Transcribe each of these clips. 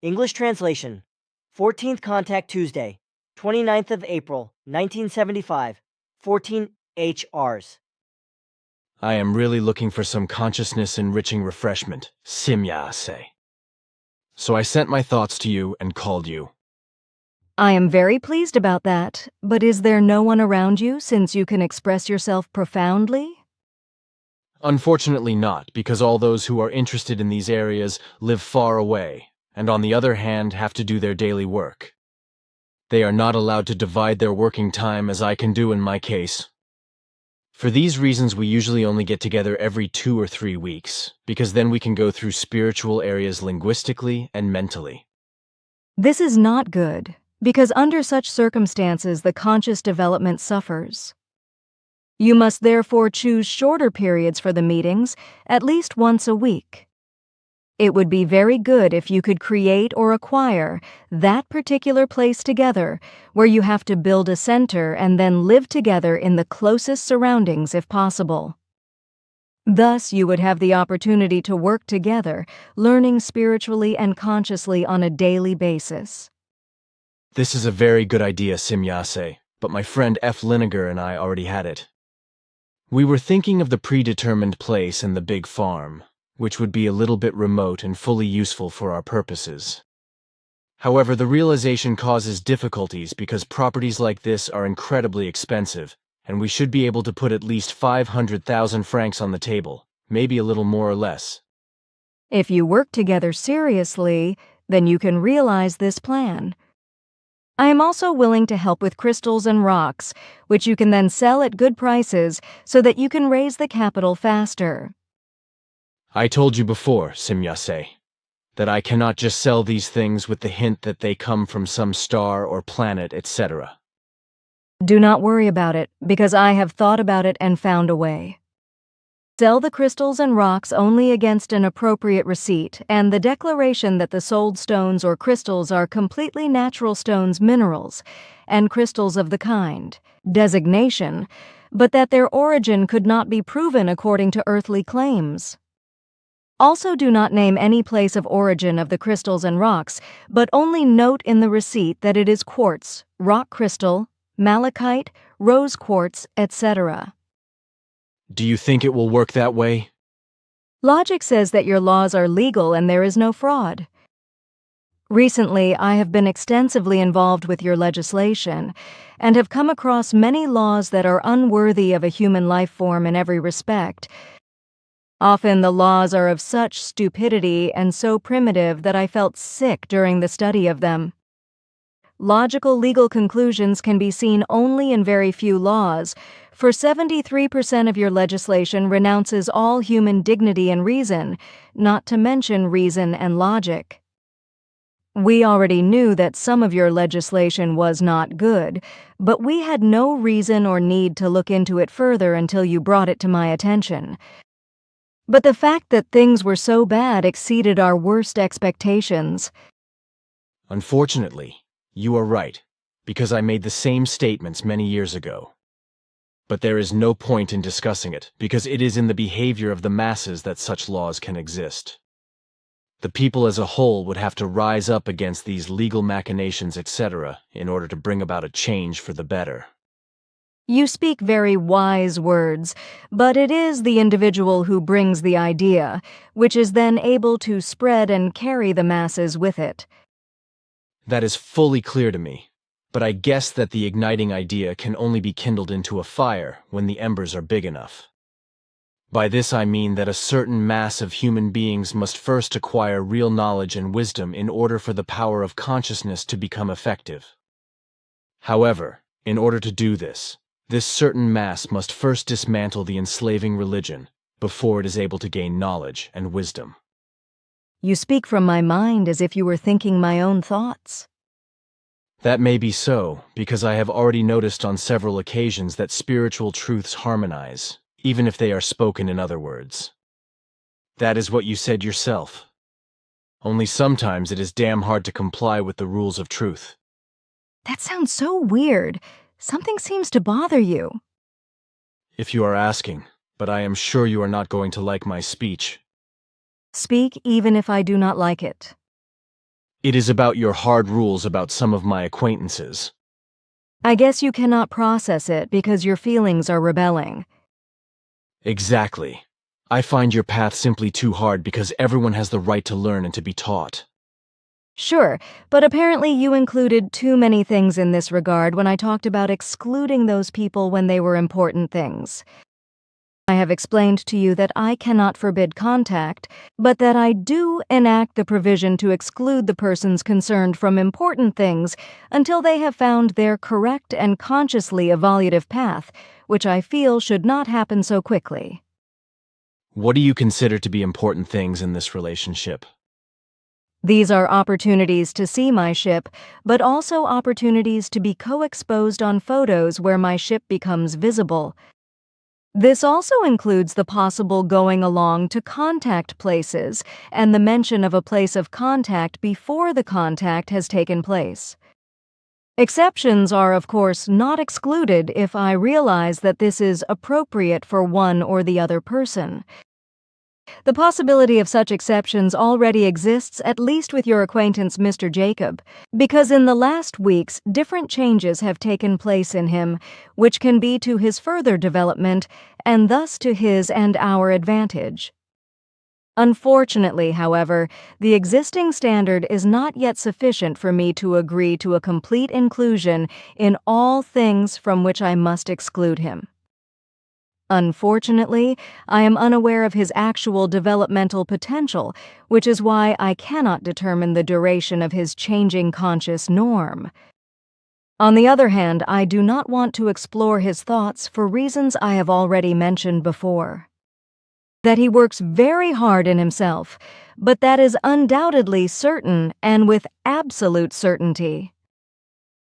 English translation. 14th Contact Tuesday, 29th of April, 1975. 14 HRs. I am really looking for some consciousness-enriching refreshment, Simya-se. So I sent my thoughts to you and called you. I am very pleased about that, but is there no one around you since you can express yourself profoundly? Unfortunately not, because all those who are interested in these areas live far away, and on the other hand have to do their daily work. They are not allowed to divide their working time as I can do in my case. For these reasons, we usually only get together every 2 or 3 weeks, because then we can go through spiritual areas linguistically and mentally. This is not good, because under such circumstances the conscious development suffers. You must therefore choose shorter periods for the meetings, at least once a week. It would be very good if you could create or acquire that particular place together where you have to build a center and then live together in the closest surroundings if possible. Thus, you would have the opportunity to work together, learning spiritually and consciously on a daily basis. This is a very good idea, Simya-se, but my friend F. Liniger and I already had it. We were thinking of the predetermined place and the big farm, which would be a little bit remote and fully useful for our purposes. However, the realization causes difficulties because properties like this are incredibly expensive, and we should be able to put at least 500,000 francs on the table, maybe a little more or less. If you work together seriously, then you can realize this plan. I am also willing to help with crystals and rocks, which you can then sell at good prices so that you can raise the capital faster. I told you before, Simya-se, that I cannot just sell these things with the hint that they come from some star or planet, etc. Do not worry about it, because I have thought about it and found a way. Sell the crystals and rocks only against an appropriate receipt and the declaration that the sold stones or crystals are completely natural stones, minerals, and crystals of the kind, designation, but that their origin could not be proven according to earthly claims. Also, do not name any place of origin of the crystals and rocks, but only note in the receipt that it is quartz, rock crystal, malachite, rose quartz, etc. Do you think it will work that way? Logic says that your laws are legal and there is no fraud. Recently, I have been extensively involved with your legislation and have come across many laws that are unworthy of a human life form in every respect. Often the laws are of such stupidity and so primitive that I felt sick during the study of them. Logical legal conclusions can be seen only in very few laws, for 73% of your legislation renounces all human dignity and reason, not to mention reason and logic. We already knew that some of your legislation was not good, but we had no reason or need to look into it further until you brought it to my attention. But the fact that things were so bad exceeded our worst expectations. Unfortunately, you are right, because I made the same statements many years ago. But there is no point in discussing it, because it is in the behavior of the masses that such laws can exist. The people as a whole would have to rise up against these legal machinations, etc., in order to bring about a change for the better. You speak very wise words, but it is the individual who brings the idea, which is then able to spread and carry the masses with it. That is fully clear to me, but I guess that the igniting idea can only be kindled into a fire when the embers are big enough. By this I mean that a certain mass of human beings must first acquire real knowledge and wisdom in order for the power of consciousness to become effective. However, in order to do this certain mass must first dismantle the enslaving religion before it is able to gain knowledge and wisdom. You speak from my mind as if you were thinking my own thoughts. That may be so, because I have already noticed on several occasions that spiritual truths harmonize, even if they are spoken in other words. That is what you said yourself. Only sometimes it is damn hard to comply with the rules of truth. That sounds so weird. Something seems to bother you. If you are asking, but I am sure you are not going to like my speech. Speak even if I do not like it. It is about your hard rules about some of my acquaintances. I guess you cannot process it because your feelings are rebelling. Exactly. I find your path simply too hard because everyone has the right to learn and to be taught. Sure, but apparently you included too many things in this regard when I talked about excluding those people when they were important things. I have explained to you that I cannot forbid contact, but that I do enact the provision to exclude the persons concerned from important things until they have found their correct and consciously evolutive path, which I feel should not happen so quickly. What do you consider to be important things in this relationship? These are opportunities to see my ship, but also opportunities to be co-exposed on photos where my ship becomes visible. This also includes the possible going along to contact places and the mention of a place of contact before the contact has taken place. Exceptions are, of course, not excluded if I realize that this is appropriate for one or the other person. The possibility of such exceptions already exists, at least with your acquaintance Mr. Jacob, because in the last weeks different changes have taken place in him, which can be to his further development and thus to his and our advantage. Unfortunately, however, the existing standard is not yet sufficient for me to agree to a complete inclusion in all things from which I must exclude him. Unfortunately, I am unaware of his actual developmental potential, which is why I cannot determine the duration of his changing conscious norm. On the other hand, I do not want to explore his thoughts for reasons I have already mentioned before. That he works very hard in himself, but that is undoubtedly certain and with absolute certainty.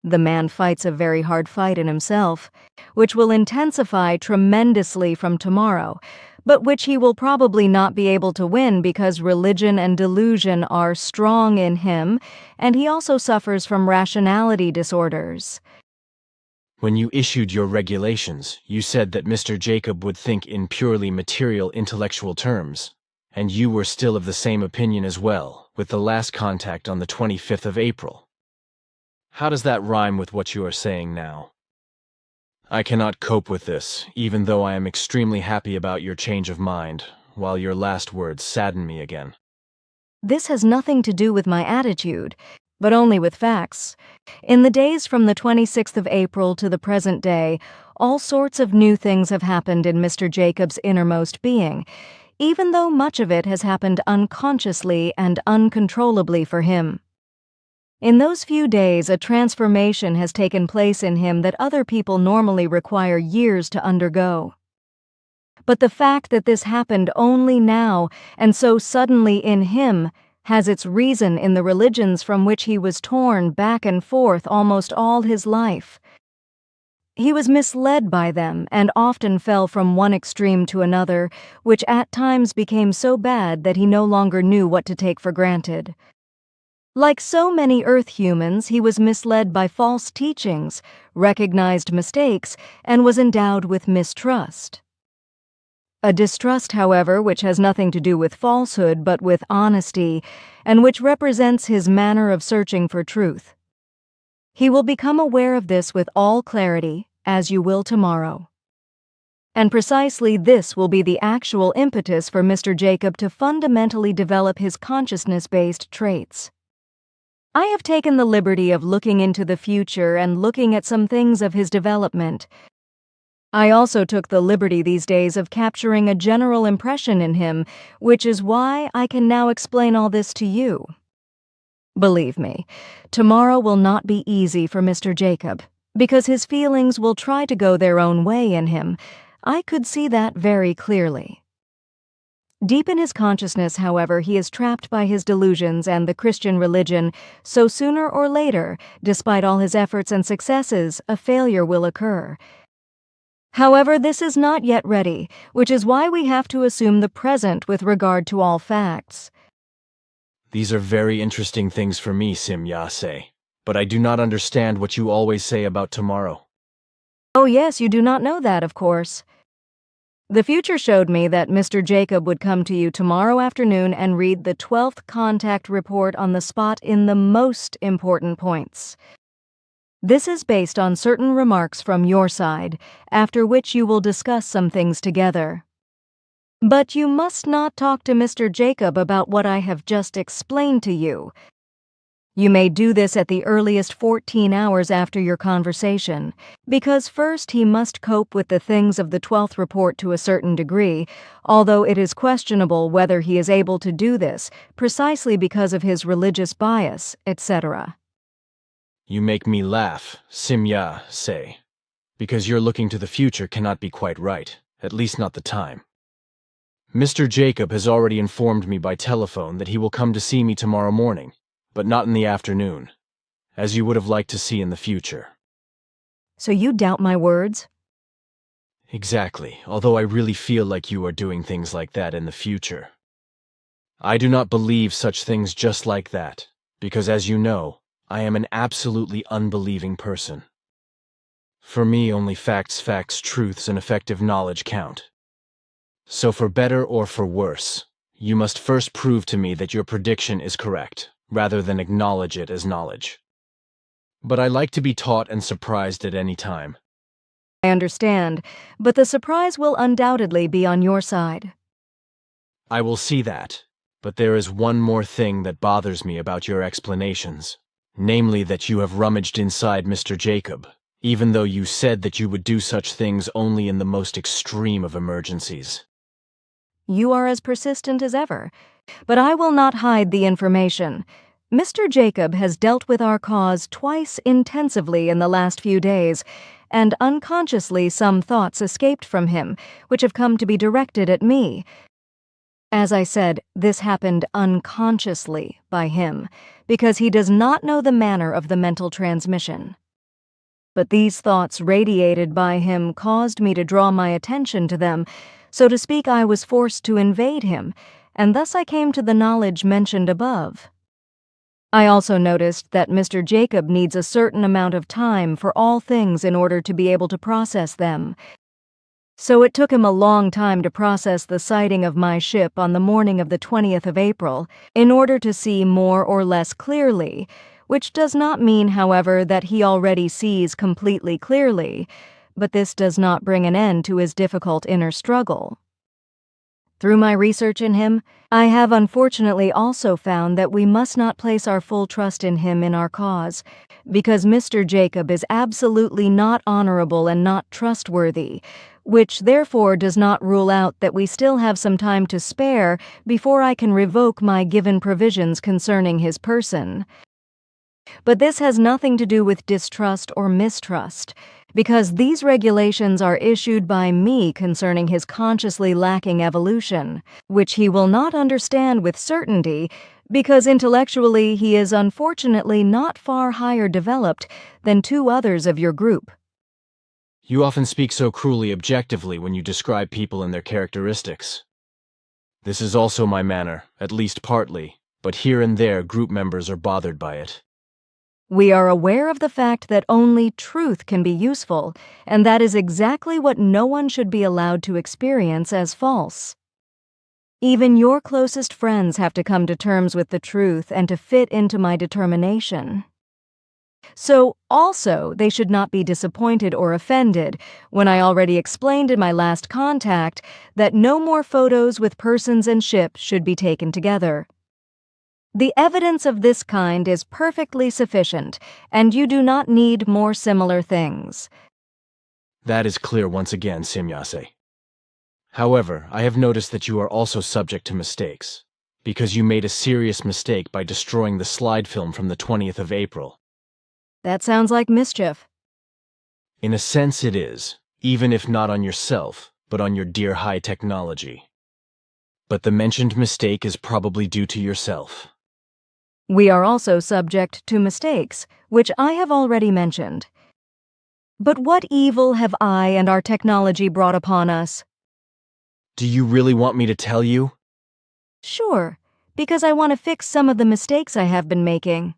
The man fights a very hard fight in himself, which will intensify tremendously from tomorrow, but which he will probably not be able to win because religion and delusion are strong in him, and he also suffers from rationality disorders. When you issued your regulations, you said that Mr. Jacob would think in purely material intellectual terms, and you were still of the same opinion as well, with the last contact on the 25th of April. How does that rhyme with what you are saying now? I cannot cope with this, even though I am extremely happy about your change of mind, while your last words sadden me again. This has nothing to do with my attitude, but only with facts. In the days from the 26th of April to the present day, all sorts of new things have happened in Mr. Jacob's innermost being, even though much of it has happened unconsciously and uncontrollably for him. In those few days, a transformation has taken place in him that other people normally require years to undergo. But the fact that this happened only now, and so suddenly in him, has its reason in the religions from which he was torn back and forth almost all his life. He was misled by them and often fell from one extreme to another, which at times became so bad that he no longer knew what to take for granted. Like so many Earth humans, he was misled by false teachings, recognized mistakes, and was endowed with mistrust. A distrust, however, which has nothing to do with falsehood but with honesty, and which represents his manner of searching for truth. He will become aware of this with all clarity, as you will tomorrow. And precisely this will be the actual impetus for Mr. Jacob to fundamentally develop his consciousness-based traits. I have taken the liberty of looking into the future and looking at some things of his development. I also took the liberty these days of capturing a general impression in him, which is why I can now explain all this to you. Believe me, tomorrow will not be easy for Mr. Jacob, because his feelings will try to go their own way in him. I could see that very clearly. Deep in his consciousness, however, he is trapped by his delusions and the Christian religion, so sooner or later, despite all his efforts and successes, a failure will occur. However, this is not yet ready, which is why we have to assume the present with regard to all facts. These are very interesting things for me, Sim Yase, but I do not understand what you always say about tomorrow. Oh yes, you do not know that, of course. The future showed me that Mr. Jacob would come to you tomorrow afternoon and read the 12th contact report on the spot in the most important points. This is based on certain remarks from your side, after which you will discuss some things together. But you must not talk to Mr. Jacob about what I have just explained to you. You may do this at the earliest 14 hours after your conversation, because first he must cope with the things of the 12th report to a certain degree, although it is questionable whether he is able to do this, precisely because of his religious bias, etc. You make me laugh, Simya say, because your looking to the future cannot be quite right, at least not the time. Mr. Jacob has already informed me by telephone that he will come to see me tomorrow morning, but not in the afternoon, as you would have liked to see in the future. So you doubt my words? Exactly, although I really feel like you are doing things like that in the future. I do not believe such things just like that, because as you know, I am an absolutely unbelieving person. For me, only facts, truths, and effective knowledge count. So for better or for worse, you must first prove to me that your prediction is correct, rather than acknowledge it as knowledge. But I like to be taught and surprised at any time. I understand, but the surprise will undoubtedly be on your side. I will see that, but there is one more thing that bothers me about your explanations, namely that you have rummaged inside Mr. Jacob, even though you said that you would do such things only in the most extreme of emergencies. You are as persistent as ever, but I will not hide the information. Mr. Jacob has dealt with our cause twice intensively in the last few days, and unconsciously some thoughts escaped from him, which have come to be directed at me. As I said, this happened unconsciously by him, because he does not know the manner of the mental transmission. But these thoughts radiated by him caused me to draw my attention to them. So to speak, I was forced to invade him, and thus I came to the knowledge mentioned above. I also noticed that Mr. Jacob needs a certain amount of time for all things in order to be able to process them. So it took him a long time to process the sighting of my ship on the morning of the 20th of April, in order to see more or less clearly, which does not mean, however, that he already sees completely clearly, but this does not bring an end to his difficult inner struggle. Through my research in him, I have unfortunately also found that we must not place our full trust in him in our cause, because Mr. Jacob is absolutely not honorable and not trustworthy, which therefore does not rule out that we still have some time to spare before I can revoke my given provisions concerning his person. But this has nothing to do with distrust or mistrust, because these regulations are issued by me concerning his consciously lacking evolution, which he will not understand with certainty, because intellectually he is unfortunately not far higher developed than two others of your group. You often speak so cruelly objectively when you describe people and their characteristics. This is also my manner, at least partly, but here and there group members are bothered by it. We are aware of the fact that only truth can be useful, and that is exactly what no one should be allowed to experience as false. Even your closest friends have to come to terms with the truth and to fit into my determination. So, also, they should not be disappointed or offended when I already explained in my last contact that no more photos with persons and ships should be taken together. The evidence of this kind is perfectly sufficient, and you do not need more similar things. That is clear once again, Simyase. However, I have noticed that you are also subject to mistakes, because you made a serious mistake by destroying the slide film from the 20th of April. That sounds like mischief. In a sense it is, even if not on yourself, but on your dear high technology. But the mentioned mistake is probably due to yourself. We are also subject to mistakes, which I have already mentioned. But what evil have I and our technology brought upon us? Do you really want me to tell you? Sure, because I want to fix some of the mistakes I have been making.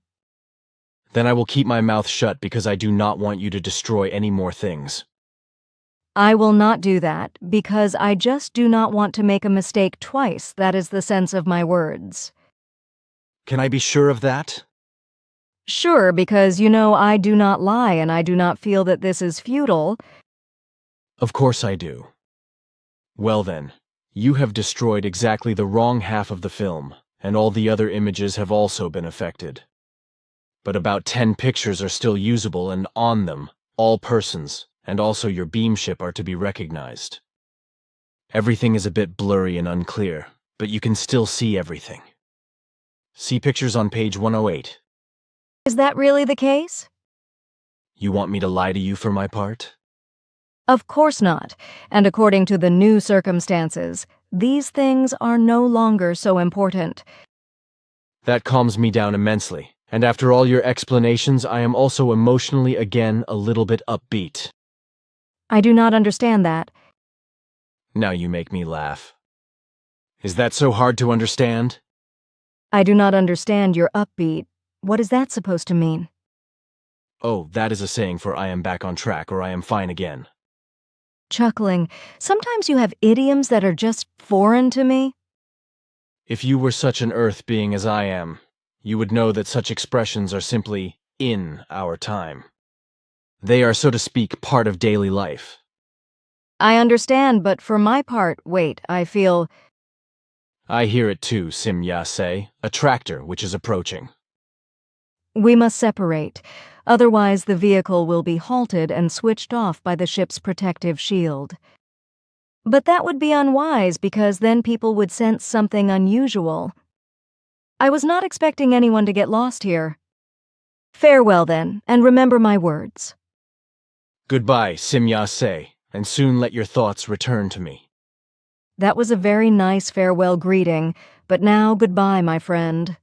Then I will keep my mouth shut because I do not want you to destroy any more things. I will not do that because I just do not want to make a mistake twice. That is the sense of my words. Can I be sure of that? Sure, because you know I do not lie and I do not feel that this is futile. Of course I do. Well then, you have destroyed exactly the wrong half of the film, and all the other images have also been affected. But about 10 pictures are still usable, and on them, all persons, and also your beam ship are to be recognized. Everything is a bit blurry and unclear, but you can still see everything. See pictures on page 108. Is that really the case? You want me to lie to you for my part? Of course not, and according to the new circumstances, these things are no longer so important. That calms me down immensely, and after all your explanations, I am also emotionally again a little bit upbeat. I do not understand that. Now you make me laugh. Is that so hard to understand? I do not understand your upbeat. What is that supposed to mean? Oh, that is a saying for I am back on track or I am fine again. Chuckling, sometimes you have idioms that are just foreign to me. If you were such an earth being as I am, you would know that such expressions are simply in our time. They are, so to speak, part of daily life. I understand, but for my part, wait, I feel... I hear it too, Sim Yase, a tractor which is approaching. We must separate, otherwise the vehicle will be halted and switched off by the ship's protective shield. But that would be unwise because then people would sense something unusual. I was not expecting anyone to get lost here. Farewell then, and remember my words. Goodbye, Sim Yase, and soon let your thoughts return to me. That was a very nice farewell greeting, but now goodbye, my friend.